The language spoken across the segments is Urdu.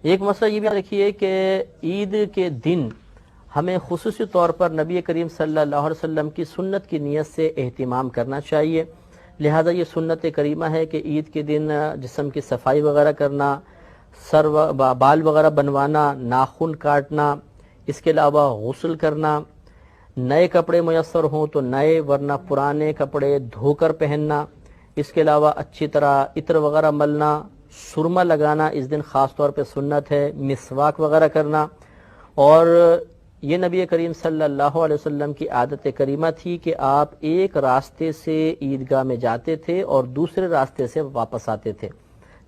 ایک مسئلہ یہ بھی رکھیے کہ عید کے دن ہمیں خصوصی طور پر نبی کریم صلی اللہ علیہ وسلم کی سنت کی نیت سے اہتمام کرنا چاہیے. لہذا یہ سنت کریمہ ہے کہ عید کے دن جسم کی صفائی وغیرہ کرنا، بال وغیرہ بنوانا، ناخن کاٹنا، اس کے علاوہ غسل کرنا، نئے کپڑے میسر ہوں تو نئے ورنہ پرانے کپڑے دھو کر پہننا، اس کے علاوہ اچھی طرح عطر وغیرہ ملنا، سرما لگانا اس دن خاص طور پہ سنت ہے، مسواک وغیرہ کرنا. اور یہ نبی کریم صلی اللہ علیہ وسلم کی عادت کریمہ تھی کہ آپ ایک راستے سے عیدگاہ میں جاتے تھے اور دوسرے راستے سے واپس آتے تھے.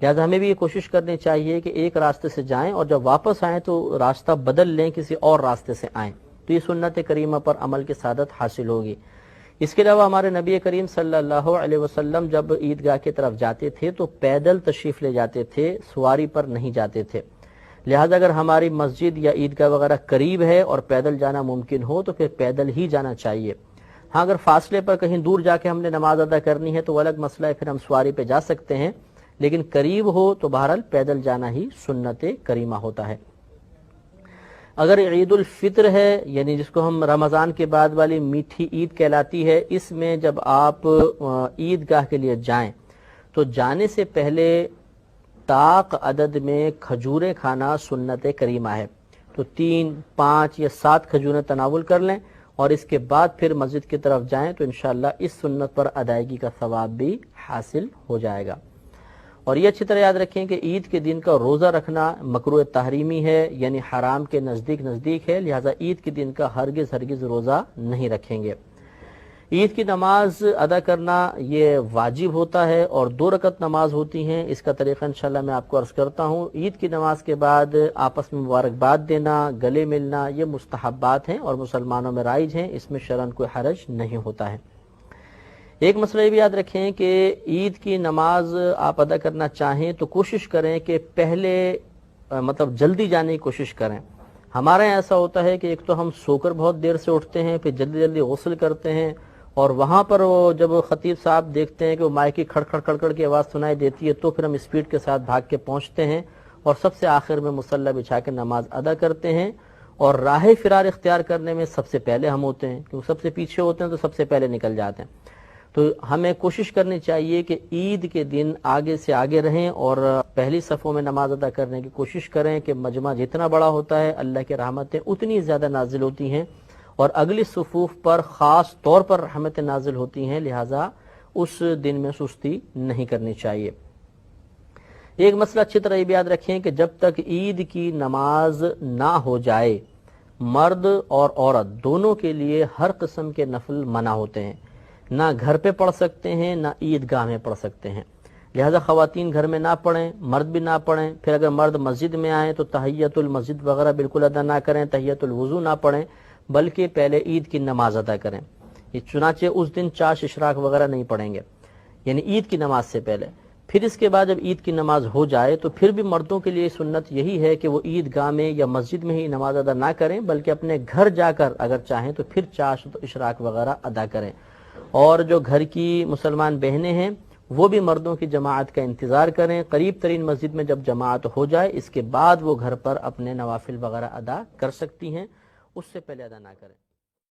لہذا ہمیں بھی یہ کوشش کرنی چاہیے کہ ایک راستے سے جائیں اور جب واپس آئیں تو راستہ بدل لیں، کسی اور راستے سے آئیں، تو یہ سنت کریمہ پر عمل کی سعادت حاصل ہوگی. اس کے علاوہ ہمارے نبی کریم صلی اللہ علیہ وسلم جب عیدگاہ کی طرف جاتے تھے تو پیدل تشریف لے جاتے تھے، سواری پر نہیں جاتے تھے. لہذا اگر ہماری مسجد یا عیدگاہ وغیرہ قریب ہے اور پیدل جانا ممکن ہو تو پھر پیدل ہی جانا چاہیے. ہاں اگر فاصلے پر کہیں دور جا کے ہم نے نماز ادا کرنی ہے تو وہ الگ مسئلہ ہے، پھر ہم سواری پہ جا سکتے ہیں، لیکن قریب ہو تو بہرحال پیدل جانا ہی سنت کریمہ ہوتا ہے. اگر عید الفطر ہے، یعنی جس کو ہم رمضان کے بعد والی میٹھی عید کہلاتی ہے، اس میں جب آپ عیدگاہ کے لیے جائیں تو جانے سے پہلے طاق عدد میں کھجوریں کھانا سنت کریمہ ہے. تو 3، 5 یا 7 کھجوریں تناول کر لیں اور اس کے بعد پھر مسجد کی طرف جائیں تو انشاءاللہ اس سنت پر ادائیگی کا ثواب بھی حاصل ہو جائے گا. اور یہ اچھی طرح یاد رکھیں کہ عید کے دن کا روزہ رکھنا مکروہ تحریمی ہے، یعنی حرام کے نزدیک ہے. لہذا عید کے دن کا ہرگز روزہ نہیں رکھیں گے. عید کی نماز ادا کرنا یہ واجب ہوتا ہے اور 2 رکعت نماز ہوتی ہیں. اس کا طریقہ انشاءاللہ میں آپ کو عرض کرتا ہوں. عید کی نماز کے بعد آپس میں مبارکباد دینا، گلے ملنا، یہ مستحبات ہیں اور مسلمانوں میں رائج ہیں، اس میں شرعاً کوئی حرج نہیں ہوتا ہے. ایک مسئلہ یہ بھی یاد رکھیں کہ عید کی نماز آپ ادا کرنا چاہیں تو کوشش کریں کہ پہلے جلدی جانے کی کوشش کریں. ہمارے یہاں ایسا ہوتا ہے کہ ایک تو ہم سو کر بہت دیر سے اٹھتے ہیں، پھر جلدی غسل کرتے ہیں اور وہاں پر وہ جب خطیب صاحب دیکھتے ہیں کہ وہ مائک کی کھڑ کھڑ کی آواز سنائی دیتی ہے تو پھر ہم اسپیڈ کے ساتھ بھاگ کے پہنچتے ہیں اور سب سے آخر میں مصلی بچھا کے نماز ادا کرتے ہیں. اور راہ فرار اختیار کرنے میں سب سے پہلے ہم ہوتے ہیں، کیونکہ سب سے پیچھے ہوتے ہیں تو سب سے پہلے نکل جاتے ہیں. تو ہمیں کوشش کرنی چاہیے کہ عید کے دن آگے سے آگے رہیں اور پہلی صفوں میں نماز ادا کرنے کی کوشش کریں کہ مجمع جتنا بڑا ہوتا ہے اللہ کی رحمتیں اتنی زیادہ نازل ہوتی ہیں اور اگلی صفوف پر خاص طور پر رحمتیں نازل ہوتی ہیں. لہٰذا اس دن میں سستی نہیں کرنی چاہیے. ایک مسئلہ اچھی طرح یہ بھی یاد رکھیں کہ جب تک عید کی نماز نہ ہو جائے مرد اور عورت دونوں کے لیے ہر قسم کے نفل منع ہوتے ہیں. نہ گھر پہ پڑھ سکتے ہیں نہ عیدگاہ میں پڑھ سکتے ہیں. لہذا خواتین گھر میں نہ پڑھیں، مرد بھی نہ پڑھیں. پھر اگر مرد مسجد میں آئیں تو تحیۃ المسجد وغیرہ بالکل ادا نہ کریں، تحیۃ الوضو نہ پڑھیں، بلکہ پہلے عید کی نماز ادا کریں. یہ چنانچہ اس دن چاش اشراق وغیرہ نہیں پڑھیں گے، یعنی عید کی نماز سے پہلے. پھر اس کے بعد جب عید کی نماز ہو جائے تو پھر بھی مردوں کے لیے سنت یہی ہے کہ وہ عیدگاہ میں یا مسجد میں ہی نماز ادا نہ کریں، بلکہ اپنے گھر جا کر اگر چاہیں تو پھر چاش اشراق وغیرہ ادا کریں. اور جو گھر کی مسلمان بہنیں ہیں وہ بھی مردوں کی جماعت کا انتظار کریں. قریب ترین مسجد میں جب جماعت ہو جائے اس کے بعد وہ گھر پر اپنے نوافل وغیرہ ادا کر سکتی ہیں، اس سے پہلے ادا نہ کریں.